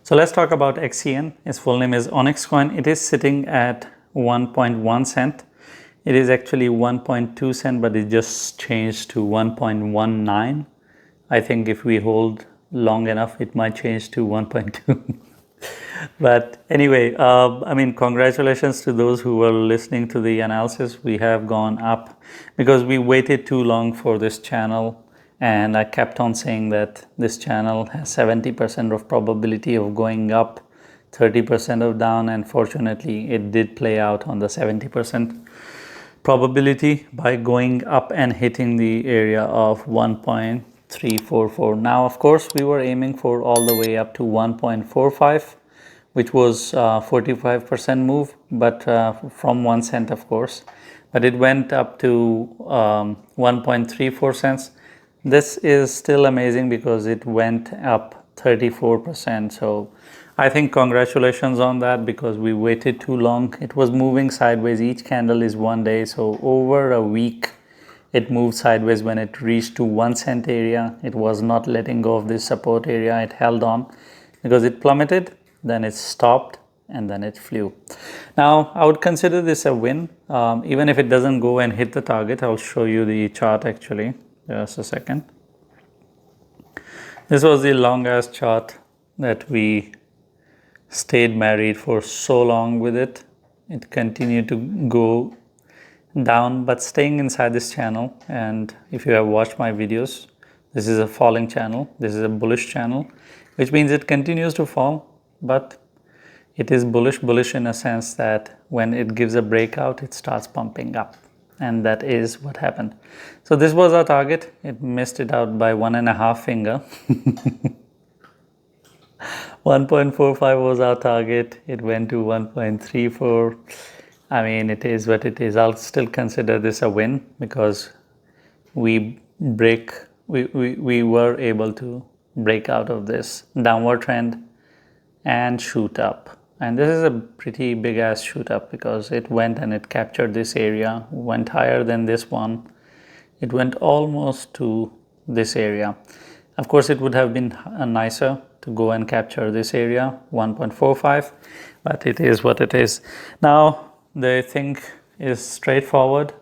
So let's talk about XCN. Its full name is OnyxCoin. It is sitting at 1.1 cent. It is actually 1.2 cent, but it just changed to 1.19. I think if we hold long enough, it might change to 1.2. But anyway, I mean, congratulations to those who were listening to the analysis. We have gone up because we waited too long for this channel. And I kept on saying that this channel has 70% of probability of going up, 30% of down, and fortunately it did play out on the 70% probability by going up and hitting the area of 1.344. Now, of course, we were aiming for all the way up to 1.45, which was 45% move, but from 1 cent, of course. But it went up to 1.34 cents. This is still amazing because it went up 34%. So I think congratulations on that because we waited too long. It was moving sideways. Each candle is 1 day. So over a week, it moved sideways. When it reached to 1 cent area, it was not letting go of this support area. It held on because it plummeted, then it stopped, and then it flew. Now, I would consider this a win. Even if it doesn't go and hit the target, I'll show you the chart actually. Just a second. This was the longest chart that we stayed married for so long with it. It continued to go down, but staying inside this channel. And if you have watched my videos, this is a falling channel. This is a bullish channel, which means it continues to fall, but it is bullish in a sense that when it gives a breakout, it starts pumping up. And that is what happened. So this was our target. It missed it out by 1.5 finger. 1.45 was our target. It went to 1.34. I mean, it is what it is. I'll still consider this a win because we were able to break out of this downward trend and shoot up. And this is a pretty big ass shoot up because it went and it captured this area, went higher than this one. It went almost to this area. Of course, it would have been nicer to go and capture this area, 1.45, but it is what it is. Now, the thing is straightforward.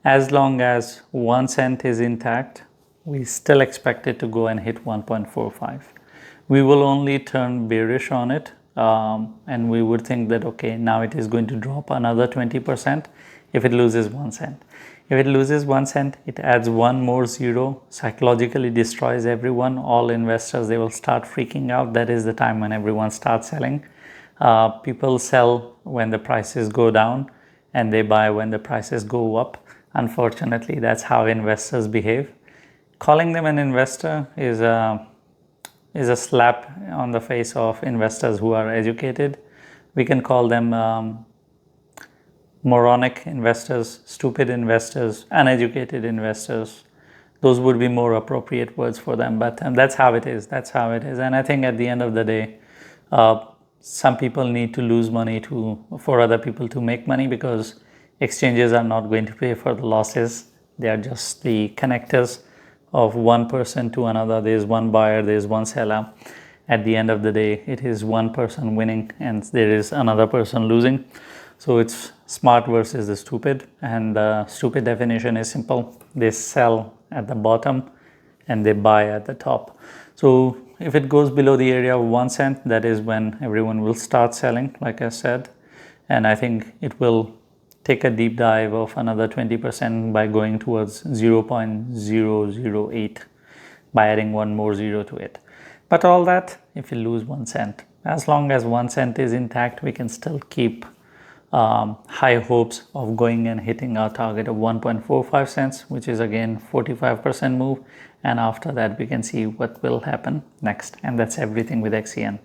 As long as 1 cent is intact, we still expect it to go and hit 1.45. We will only turn bearish on it. And we would think that, okay, now it is going to drop another 20% if it loses 1 cent. If it loses 1 cent, it adds one more zero, psychologically destroys everyone, all investors, they will start freaking out. That is the time when everyone starts selling. People sell when the prices go down and they buy when the prices go up. Unfortunately, that's how investors behave. Calling them an investor is a slap on the face of investors who are educated. We can call them moronic investors, stupid investors, uneducated investors. Those would be more appropriate words for them, but that's how it is. That's how it is. And I think at the end of the day, some people need to lose money for other people to make money because exchanges are not going to pay for the losses. They are just the connectors of one person to another. There's one buyer, there's one seller. At the end of the day, it is one person winning and there is another person losing. So it's smart versus the stupid, and the stupid definition is simple. They sell at the bottom and they buy at the top. So if it goes below the area of 1 cent, that is when everyone will start selling, like I said. And I think it will take a deep dive of another 20% by going towards 0.008 by adding one more zero to it. But all that, if you lose 1 cent, as long as 1 cent is intact, we can still keep high hopes of going and hitting our target of 1.45 cents, which is again 45% move. And after that, we can see what will happen next. And that's everything with XCN.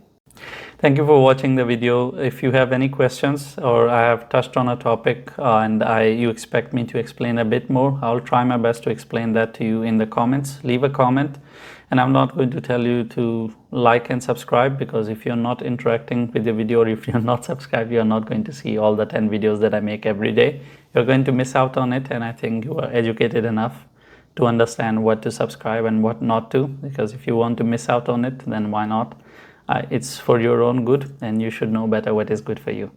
Thank you for watching the video. If you have any questions or I have touched on a topic and you expect me to explain a bit more, I'll try my best to explain that to you in the comments. Leave a comment, and I'm not going to tell you to like and subscribe, because if you're not interacting with the video or if you're not subscribed, you're not going to see all the 10 videos that I make every day. You're going to miss out on it, and I think you are educated enough to understand what to subscribe and what not to, because if you want to miss out on it, then why not? It's for your own good, and you should know better what is good for you.